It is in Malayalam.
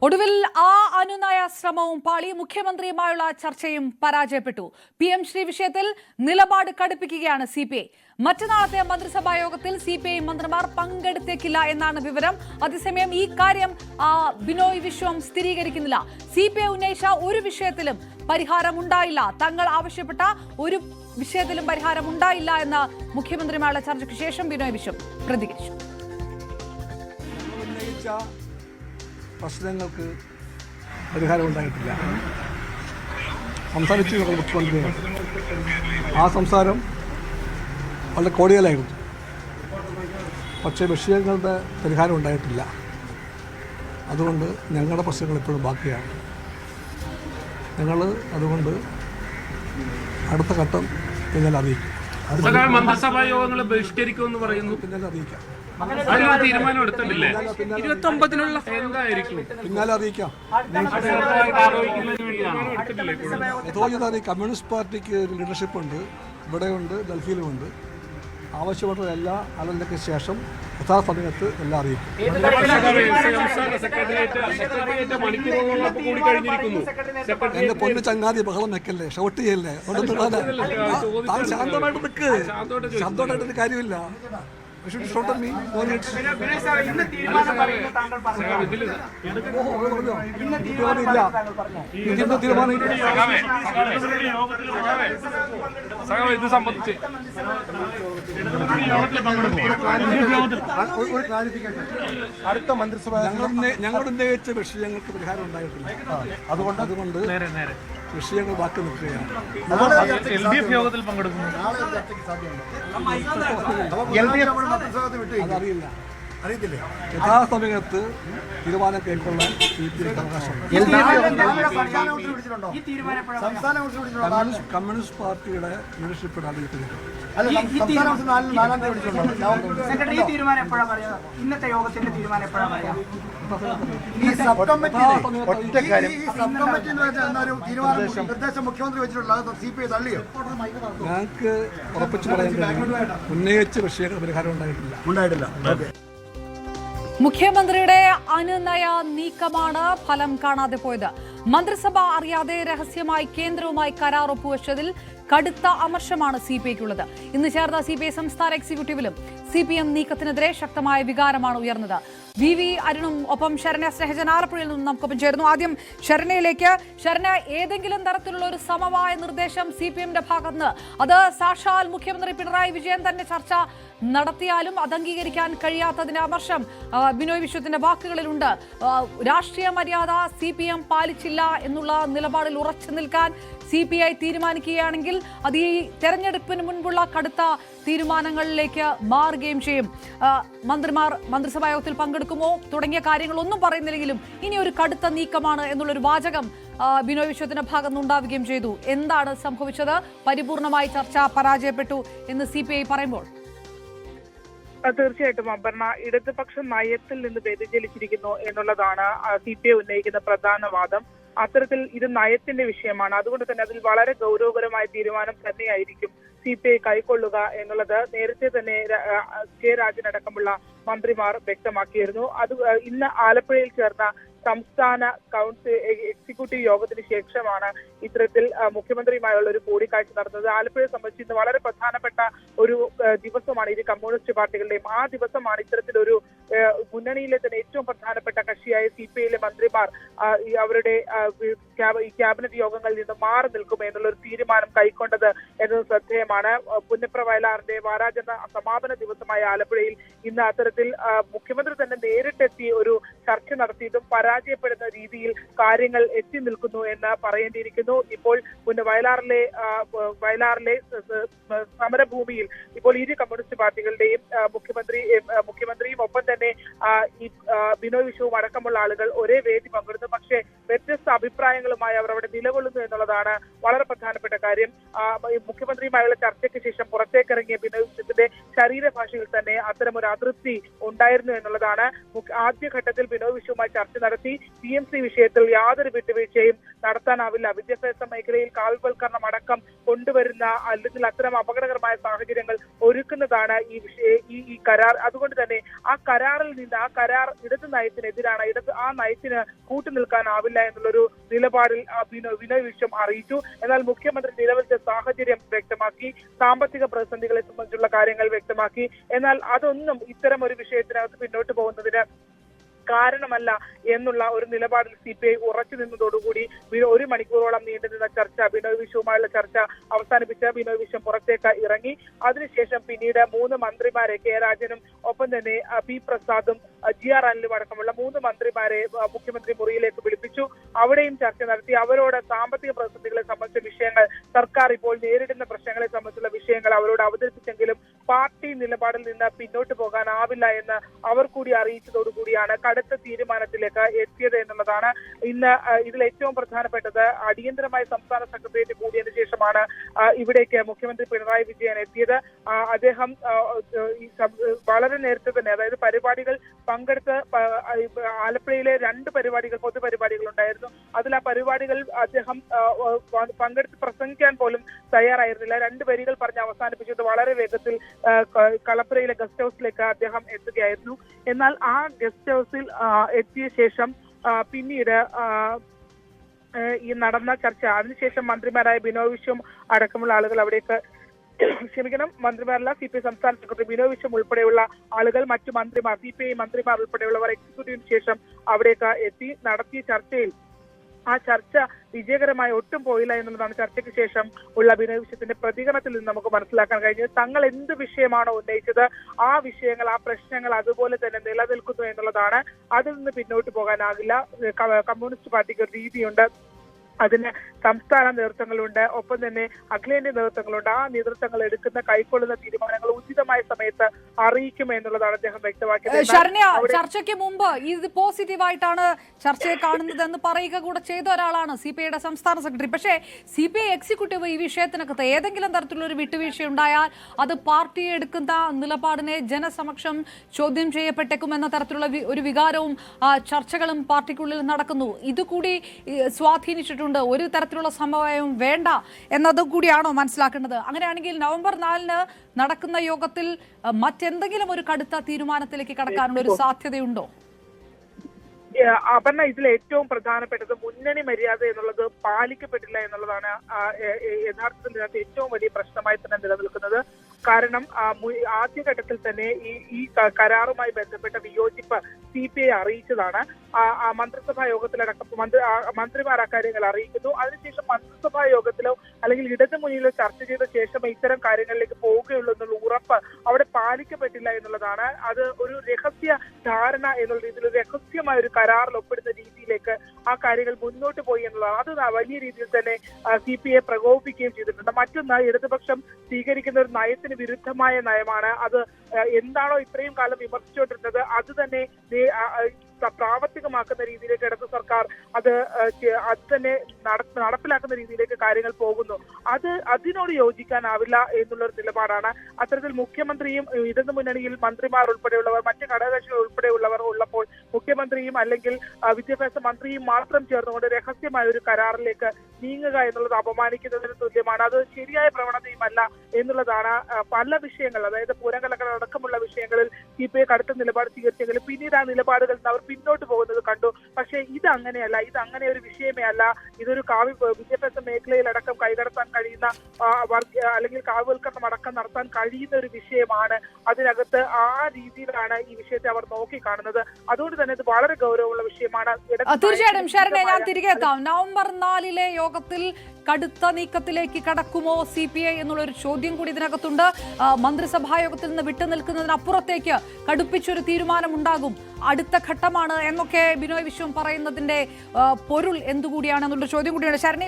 ഒടുവിൽ ആ അനുനയ ശ്രമവും പാളി. മുഖ്യമന്ത്രിയുമായുള്ള ചർച്ചയും പരാജയപ്പെട്ടു. PM ശ്രീ വിഷയത്തിൽ നിലപാട് കടുപ്പിക്കുകയാണ് CPI. മറ്റന്നാളത്തെ മന്ത്രിസഭാ യോഗത്തിൽ CPI മന്ത്രിമാർ പങ്കെടുത്തേക്കില്ല എന്നാണ് വിവരം. അതേസമയം ഈ കാര്യം ബിനോയ് വിശ്വം സ്ഥിരീകരിക്കുന്നില്ല. CPI ഉന്നയിച്ച ഒരു വിഷയത്തിലും പരിഹാരമുണ്ടായില്ല, തങ്ങൾ ആവശ്യപ്പെട്ട ഒരു വിഷയത്തിലും പരിഹാരമുണ്ടായില്ല എന്ന് മുഖ്യമന്ത്രിയുമായുള്ള ചർച്ചയ്ക്ക് ശേഷം ബിനോയ് വിശ്വം പ്രതികരിച്ചു. പ്രശ്നങ്ങൾക്ക് പരിഹാരമുണ്ടായിട്ടില്ല. സംസാരിച്ചു മുഖ്യമന്ത്രി. ആ സംസാരം വളരെ കോടികളായിരുന്നു. പക്ഷേ വിഷയങ്ങളുടെ പരിഹാരം ഉണ്ടായിട്ടില്ല. അതുകൊണ്ട് ഞങ്ങളുടെ പ്രശ്നങ്ങൾ ഇപ്പോഴും ബാക്കിയാണ്. ഞങ്ങൾ അതുകൊണ്ട് അടുത്ത ഘട്ടം പിന്നീട് അറിയിക്കും. മന്ത്രിസഭാ യോഗങ്ങൾ ബഹിഷ്കരിക്കുമെന്ന് പറയുന്നു. പിന്നീട് അറിയിക്കാം. തീരുമാനം എടുത്തിട്ടില്ലേ? 29-നുള്ള പിന്നാലെ അറിയിക്കാം. കമ്മ്യൂണിസ്റ്റ് പാർട്ടിക്ക് ലീഡർഷിപ്പ് ഉണ്ട്, ഇവിടെയുണ്ട്, ഡൽഹിയിലുമുണ്ട്. ആവശ്യപ്പെട്ട എല്ലാ ആളുകൾക്ക് ശേഷം യഥാസമയത്ത് എല്ലാം അറിയിക്കും. എന്റെ പൊന്നു ചങ്ങാതി ബഹളം വെക്കല്ലേ, ഷൗട്ട് ചെയ്യല്ലേ. ശാന്തമായിട്ട് നിൽക്ക്, ശബ്ദമായിട്ടൊരു കാര്യമില്ല. ഇത് സംബന്ധിച്ച് അടുത്ത മന്ത്രിസഭ ഞങ്ങൾ ഉന്നയിച്ച വിഷയങ്ങൾക്ക് പരിഹാരം ഉണ്ടായിട്ടില്ല. അതുകൊണ്ട് വിഷയങ്ങൾ ബാക്കി നിൽക്കുകയാണ്. യോഗത്തിൽ പങ്കെടുക്കുന്നു. അതറിയില്ല, യഥാസമയത്ത് തീരുമാനം കൈക്കൊള്ളാൻ കമ്മ്യൂണിസ്റ്റ് പാർട്ടിയുടെ ലീഡർഷിപ്പ് ഇന്നത്തെ യോഗത്തിന്റെ തീരുമാനം എപ്പോഴാണ്? മുഖ്യമന്ത്രി വെച്ചിട്ടുള്ള CPI തള്ളിയോ? ഞങ്ങൾക്ക് ഉറപ്പിച്ചു പറയാൻ ഉന്നയിച്ച വിഷയങ്ങൾ പരിഹാരം ഉണ്ടായിട്ടില്ല. മുഖ്യമന്ത്രിയുടെ അനുനയ നീക്കമാണ് ഫലം കാണാതെ പോയത്. മന്ത്രിസഭ അറിയാതെ രഹസ്യമായി കേന്ദ്രവുമായി കരാർ ഒപ്പുവെച്ചതിൽ കടുത്ത അമർഷമാണ് CPIക്കുള്ളത്. ഇന്ന് ചേർന്ന CPI സംസ്ഥാന എക്സിക്യൂട്ടീവിലും CPM നീക്കത്തിനെതിരെ ശക്തമായ വികാരമാണ് ഉയർന്നത്. VV അരുണും ഒപ്പം ശരണ സ്നേഹജൻ ആലപ്പുഴയിൽ നിന്നും നമുക്കൊപ്പം ചേരുന്നു. ആദ്യം ശരണയിലേക്ക്. ശരണ, ഏതെങ്കിലും തരത്തിലുള്ള ഒരു സമവായ നിർദ്ദേശം CPMന്റെ ഭാഗത്തുനിന്ന്, അത് സാക്ഷാൽ മുഖ്യമന്ത്രി പിണറായി വിജയൻ തന്നെ ചർച്ച നടത്തിയാലും അത് അംഗീകരിക്കാൻ കഴിയാത്തതിന്റെ അമർഷം ബിനോയ് വിശ്വത്തിന്റെ വാക്കുകളിലുണ്ട്. രാഷ്ട്രീയ മര്യാദ CPM പാലിച്ചില്ല എന്നുള്ള നിലപാടിൽ ഉറച്ചു നിൽക്കാൻ CPI തീരുമാനിക്കുകയാണെങ്കിൽ അത് ഈ തെരഞ്ഞെടുപ്പിന് മുൻപുള്ള കടുത്ത തീരുമാനങ്ങളിലേക്ക് മാറുകയും ചെയ്യും. മന്ത്രിമാർ മന്ത്രിസഭാ യോഗത്തിൽ പങ്കെടുക്കുമോ തുടങ്ങിയ കാര്യങ്ങളൊന്നും പറയുന്നില്ലെങ്കിലും ഇനി ഒരു കടുത്ത നീക്കമാണ് എന്നുള്ളൊരു വാചകം ബിനോയ് വിശ്വത്തിന്റെ ഭാഗത്ത് ഉണ്ടാവുകയും ചെയ്തു. എന്താണ് സംഭവിച്ചത്? പരിപൂർണമായി ചർച്ച പരാജയപ്പെട്ടു എന്ന് CPI പറയുമ്പോൾ തീർച്ചയായിട്ടും അപർണ, ഇടതുപക്ഷ നയത്തിൽ നിന്ന് വ്യതിചലിച്ചിരിക്കുന്നു എന്നുള്ളതാണ് CPI ഉന്നയിക്കുന്ന പ്രധാന വാദം. അത്തരത്തിൽ ഇത് നയത്തിന്റെ വിഷയമാണ്. അതുകൊണ്ട് തന്നെ അതിൽ വളരെ ഗൗരവകരമായ തീരുമാനം തന്നെയായിരിക്കും CPI കൈക്കൊള്ളുക എന്നുള്ളത് നേരത്തെ തന്നെ കെ രാജനടക്കമുള്ള മന്ത്രിമാർ വ്യക്തമാക്കിയിരുന്നു. അത് ഇന്ന് ആലപ്പുഴയിൽ ചേർന്ന സംസ്ഥാന കൗൺസിൽ എക്സിക്യൂട്ടീവ് യോഗത്തിന് ശേഷമാണ് ഇത്തരത്തിൽ മുഖ്യമന്ത്രിയുമായുള്ള ഒരു കൂടിക്കാഴ്ച നടന്നത്. ആലപ്പുഴയെ സംബന്ധിച്ച് ഇന്ന് വളരെ പ്രധാനപ്പെട്ട ഒരു ദിവസമാണ് ഇത് കമ്മ്യൂണിസ്റ്റ് പാർട്ടികളുടെയും. ആ ദിവസമാണ് ഇത്തരത്തിലൊരു മുന്നണിയിലെ തന്നെ ഏറ്റവും പ്രധാനപ്പെട്ട കക്ഷിയായ CPIയിലെ മന്ത്രിമാർ അവരുടെ ഈ ക്യാബിനറ്റ് യോഗങ്ങളിൽ നിന്ന് മാറി നിൽക്കും എന്നുള്ള ഒരു തീരുമാനം കൈക്കൊണ്ടത് എന്നത് ശ്രദ്ധേയമാണ്. പുന്നപ്ര വയലാറിന്റെ വാരാചരണ സമാപന ദിവസമായ ആലപ്പുഴയിൽ ഇന്ന് അത്തരത്തിൽ മുഖ്യമന്ത്രി തന്നെ നേരിട്ടെത്തി ഒരു ചർച്ച നടത്തിയിട്ടും പരാജയപ്പെടുന്ന രീതിയിൽ കാര്യങ്ങൾ എത്തി നിൽക്കുന്നു എന്ന് പറയേണ്ടിയിരിക്കുന്നു. ഇപ്പോൾ വയലാറിലെ സമരഭൂമിയിൽ ഇപ്പോൾ ഇരു കമ്മ്യൂണിസ്റ്റ് പാർട്ടികളുടെയും മുഖ്യമന്ത്രിയും ഒപ്പം തന്നെ ഈ ബിനോയ് വിശ്വവും അടക്കമുള്ള ആളുകൾ ഒരേ വേദി പങ്കെടുത്തു. പക്ഷേ വ്യത്യസ്ത അഭിപ്രായങ്ങളുമായി അവർ അവിടെ നിലകൊള്ളുന്നു എന്നുള്ളതാണ് വളരെ പ്രധാനപ്പെട്ട കാര്യം. മുഖ്യമന്ത്രിയുമായുള്ള ചർച്ചയ്ക്ക് ശേഷം പുറത്തേക്കിറങ്ങിയ ബിനോയ് വിശ്വത്തിന്റെ ശരീരഭാഷയിൽ തന്നെ അത്തരമൊരു അതൃപ്തി ഉണ്ടായിരുന്നു എന്നുള്ളതാണ്. ആദ്യഘട്ടത്തിൽ ബിനോയ് വിശ്വവുമായി ചർച്ച നടത്തി. PMC വിഷയത്തിൽ യാതൊരു വിട്ടുവീഴ്ചയും നടത്താനാവില്ല, വിദ്യാഭ്യാസ മേഖലയിൽ കാൽവൽക്കരണം അടക്കം കൊണ്ടുവരുന്ന അല്ലെങ്കിൽ അത്തരം അപകടകരമായ സാഹചര്യങ്ങൾ ഒരുക്കുന്നതാണ് ഈ കരാർ. അതുകൊണ്ട് തന്നെ ആ കരാറിൽ നിന്ന് ആ കരാർ ഇടത് നയത്തിനെതിരാണ്, ആ നയത്തിന് കൂട്ടുനിൽക്കാനാവില്ല എന്നുള്ളൊരു നിലപാടിൽ ബിനോയ് വിശ്വം അറിയിച്ചു. എന്നാൽ മുഖ്യമന്ത്രി നിലവിലത്തെ സാഹചര്യം വ്യക്തമാക്കി, സാമ്പത്തിക പ്രതിസന്ധികളെ സംബന്ധിച്ചുള്ള കാര്യങ്ങൾ വ്യക്തമാക്കി. എന്നാൽ അതൊന്നും ഇത്തരം ഒരു വിഷയത്തിനകത്ത് പിന്നോട്ട് പോകുന്നതിന് കാരണമല്ല എന്നുള്ള ഒരു നിലപാടിൽ CPI ഉറച്ചു നിന്നതോടുകൂടി 1 മണിക്കൂറോളം നീണ്ടുനിന്ന ചർച്ച, ബിനോയ് വിശ്വവുമായുള്ള ചർച്ച അവസാനിപ്പിച്ച ബിനോയ് വിശ്വം പുറത്തേക്ക് ഇറങ്ങി. അതിനുശേഷം പിന്നീട് 3 മന്ത്രിമാരെ, കെ രാജനും ഒപ്പം തന്നെ P പ്രസാദും GR അനിലും അടക്കമുള്ള 3 മന്ത്രിമാരെ മുഖ്യമന്ത്രി മുറിയിലേക്ക് വിളിപ്പിച്ചു. അവിടെയും ചർച്ച നടത്തി. അവരോട് സാമ്പത്തിക പ്രതിസന്ധികളെ സംബന്ധിച്ച വിഷയങ്ങൾ, സർക്കാർ ഇപ്പോൾ നേരിടുന്ന പ്രശ്നങ്ങളെ സംബന്ധിച്ചുള്ള വിഷയങ്ങൾ അവരോട് അവതരിപ്പിച്ചെങ്കിലും പാർട്ടി നിലപാടിൽ നിന്ന് പിന്നോട്ട് പോകാനാവില്ല എന്ന് അവർ കൂടി അറിയിച്ചതോടുകൂടിയാണ് കടുത്ത തീരുമാനത്തിലേക്ക് എത്തിയത് എന്നുള്ളതാണ്. ഇന്ന് ഇതിൽ ഏറ്റവും പ്രധാനപ്പെട്ടത് അടിയന്തരമായി സംസ്ഥാന സെക്രട്ടേറിയറ്റ് കൂടിയതിനു ശേഷമാണ് ഇവിടേക്ക് മുഖ്യമന്ത്രി പിണറായി വിജയൻ എത്തിയത്. അദ്ദേഹം വളരെ നേരത്തെ തന്നെ, അതായത് പരിപാടികൾ പങ്കെടുത്ത് ആലപ്പുഴയിലെ 2 പരിപാടികൾ, പൊതുപരിപാടികൾ ഉണ്ടായിരുന്നു. അതിൽ ആ പരിപാടികൾ അദ്ദേഹം പങ്കെടുത്ത് പ്രസംഗിക്കാൻ പോലും തയ്യാറായിരുന്നില്ല. 2 വരികൾ പറഞ്ഞ് അവസാനിപ്പിച്ചത് വളരെ വേഗത്തിൽ കളപ്പുരയിലെ ഗസ്റ്റ് ഹൗസിലേക്ക് അദ്ദേഹം എത്തുകയായിരുന്നു. എന്നാൽ ആ ഗസ്റ്റ് ഹൗസിൽ എത്തിയ ശേഷം പിന്നീട് ഈ നടന്ന ചർച്ച, അതിനുശേഷം മന്ത്രിമാരായ ബിനോയ് വിശ്വം അടക്കമുള്ള ആളുകൾ അവിടേക്ക് മന്ത്രിമാരല്ല, CPI സംസ്ഥാന സെക്രട്ടറി ബിനോയ് വിശ്വം ഉൾപ്പെടെയുള്ള ആളുകൾ, മറ്റു മന്ത്രിമാർ, CPI മന്ത്രിമാർ ഉൾപ്പെടെയുള്ളവർ എക്സിക്യൂട്ടീവിന് ശേഷം അവിടേക്ക് എത്തി. നടത്തിയ ചർച്ചയിൽ ആ ചർച്ച വിജയകരമായി ഒട്ടും പോയില്ല എന്നുള്ളതാണ് ചർച്ചയ്ക്ക് ശേഷം ഉള്ള ബിനോയ് വിശ്വത്തിന്റെ പ്രതികരണത്തിൽ നിന്ന് നമുക്ക് മനസ്സിലാക്കാൻ കഴിഞ്ഞത്. തങ്ങൾ എന്ത് വിഷയമാണോ ഉന്നയിച്ചത് ആ വിഷയങ്ങൾ, ആ പ്രശ്നങ്ങൾ അതുപോലെ തന്നെ നിലനിൽക്കുന്നു എന്നുള്ളതാണ്. അതിൽ നിന്ന് പിന്നോട്ട് പോകാനാകില്ല. കമ്മ്യൂണിസ്റ്റ് പാർട്ടിക്ക് ഒരു രീതിയുണ്ട്, അതിന് സംസ്ഥാന നേതൃത്വങ്ങളുണ്ട്, ഒപ്പം തന്നെ അഖിലേന്ത്യാ നേതൃത്വങ്ങളുണ്ട്. ആ നേതൃത്വങ്ങൾ എടുക്കുന്ന, കൈക്കൊള്ളുന്ന തീരുമാനങ്ങൾ ഉചിതമായ സമയത്ത് അറിയിക്കും എന്നുള്ളതാണ് അദ്ദേഹം വ്യക്തമാക്കിയത്. ശരണ്യ, ചർച്ചയ്ക്ക് മുമ്പ് ഇത് പോസിറ്റീവായിട്ടാണ് ചർച്ചയെ കാണുന്നതെന്ന് പറയുക കൂടെ ചെയ്ത ഒരാളാണ് CPIയുടെ സംസ്ഥാന സെക്രട്ടറി. പക്ഷേ CPI എക്സിക്യൂട്ടീവ് ഈ വിഷയത്തിനകത്ത് ഏതെങ്കിലും തരത്തിലുള്ള ഒരു വിട്ടുവീഴ്ച ഉണ്ടായാൽ അത് പാർട്ടി എടുക്കുന്ന നിലപാടിനെ ജനസമക്ഷം ചോദ്യം ചെയ്യപ്പെട്ടേക്കും എന്ന തരത്തിലുള്ള ഒരു വികാരവും ചർച്ചകളും പാർട്ടിക്കുള്ളിൽ നടക്കുന്നു. ഇതുകൂടി സ്വാധീനിച്ചിട്ടുണ്ട്. ഒരു തരത്തിലുള്ള സമവായം വേണ്ട എന്നതും കൂടിയാണോ മനസ്സിലാക്കേണ്ടത്? അങ്ങനെയാണെങ്കിൽ നവംബർ 4-ന് നടക്കുന്ന യോഗത്തിൽ മറ്റെന്തെങ്കിലും ഒരു കടുത്ത തീരുമാനത്തിലേക്ക് കടക്കാനുള്ള ഒരു സാധ്യതയുണ്ടോ? അപർണ, ഇതിൽ ഏറ്റവും പ്രധാനപ്പെട്ടത് മുന്നണി മര്യാദ എന്നുള്ളത് പാലിക്കപ്പെട്ടില്ല എന്നുള്ളതാണ് യഥാർത്ഥത്തിൽ ഇതിനകത്ത് ഏറ്റവും വലിയ പ്രശ്നമായി തന്നെ നിലനിൽക്കുന്നത്. കാരണം ആദ്യഘട്ടത്തിൽ തന്നെ ഈ കരാറുമായി ബന്ധപ്പെട്ട വിയോജിപ്പ് CPI അറിയിച്ചതാണ്. മന്ത്രിസഭാ യോഗത്തിലടക്കം മന്ത്രിമാർ അക്കാര്യങ്ങൾ അറിയിക്കുന്നു. അതിനുശേഷം മന്ത്രിസഭാ യോഗത്തിലോ അല്ലെങ്കിൽ ഇടതു മുന്നിലോ ചർച്ച ചെയ്ത ശേഷം ഇത്തരം കാര്യങ്ങളിലേക്ക് പോവുകയുള്ളൂ എന്നുള്ള ഉറപ്പ് അവിടെ പാലിക്കപ്പെട്ടില്ല എന്നുള്ളതാണ്. അത് ഒരു രഹസ്യ ധാരണ എന്നുള്ള രീതിയിൽ രഹസ്യമായ ഒരു കരാറിൽ ഒപ്പിടുന്ന രീതിയിലേക്ക് ആ കാര്യങ്ങൾ മുന്നോട്ട് പോയി എന്നുള്ളതാണ്. അത് വലിയ രീതിയിൽ തന്നെ CPI പ്രകോപിപ്പിക്കുകയും ചെയ്തിട്ടുണ്ട്. മറ്റൊന്ന്, ഇടതുപക്ഷം സ്വീകരിക്കുന്ന ഒരു നയത്തിന് വിരുദ്ധമായ നയമാണ്. അത് എന്താണോ ഇത്രയും കാലം വിമർശിച്ചുകൊണ്ടിരുന്നത് അത് തന്നെ പ്രാവർത്തികമാക്കുന്ന രീതിയിലേക്ക് ഇടതു സർക്കാർ അത് തന്നെ നടപ്പിലാക്കുന്ന രീതിയിലേക്ക് കാര്യങ്ങൾ പോകുന്നു. അതിനോട് യോജിക്കാനാവില്ല എന്നുള്ളൊരു നിലപാടാണ്. അത്തരത്തിൽ മുഖ്യമന്ത്രിയും ഇടതു മുന്നണിയിൽ മന്ത്രിമാർ ഉൾപ്പെടെയുള്ളവർ, മറ്റ് ഘടകകക്ഷികൾ ഉൾപ്പെടെയുള്ളവർ ഉള്ളപ്പോൾ മുഖ്യമന്ത്രിയും അല്ലെങ്കിൽ വിദ്യാഭ്യാസ മന്ത്രിയും മാത്രം ചേർന്നുകൊണ്ട് രഹസ്യമായ ഒരു കരാറിലേക്ക് നീങ്ങുക എന്നുള്ളത് അപമാനിക്കുന്നതിന് തുല്യമാണ്. അത് ശരിയായ പ്രവണതയുമല്ല എന്നുള്ളതാണ്. പല വിഷയങ്ങൾ, അതായത് പൂരങ്കലകൾ അടക്കമുള്ള വിഷയങ്ങളിൽ CPI കടുത്ത നിലപാട് സ്വീകരിച്ചെങ്കിലും പിന്നീട് ആ നിലപാടുകൾ അവർ പിന്നോട്ട് പോകുന്നത് കണ്ടു. പക്ഷേ ഇത് അങ്ങനെയല്ല, ഇത് അങ്ങനെ ഒരു വിഷയമേ അല്ല. ഇതൊരു വിദ്യാഭ്യാസ മേഖലയിലടക്കം കൈകടത്താൻ കഴിയുന്ന അല്ലെങ്കിൽ കാവ്യവൽക്കരണം അടക്കം നടത്താൻ കഴിയുന്ന ഒരു വിഷയമാണ്. അതിനകത്ത് ആ രീതിയിലാണ് ഈ വിഷയത്തെ അവർ നോക്കിക്കാണുന്നത്. അതുകൊണ്ട് തന്നെ ഇത് വളരെ ഗൗരവമുള്ള വിഷയമാണ്. തീർച്ചയായിട്ടും ശരണ്യ, ഞാൻ തിരികെ എത്താം. നവംബർ 4-ലെ യോഗത്തിൽ കടുത്ത നീക്കത്തിലേക്ക് കടക്കുമോ CPI എന്നുള്ളൊരു ചോദ്യം കൂടി ഇതിനകത്തുണ്ട്. മന്ത്രിസഭാ യോഗത്തിൽ നിന്ന് വിട്ടുനിൽക്കുന്നതിനപ്പുറത്തേക്ക് കടുപ്പിച്ചൊരു തീരുമാനം ഉണ്ടാകും, അടുത്ത ഘട്ടമാണ് എന്നൊക്കെ ബിനോയ് വിശ്വം പറയുന്നതിന്റെ പൊരുൾ എന്തുകൂടിയാണെന്നുള്ള ചോദ്യം കൂടിയാണ്. ശരണ്യ,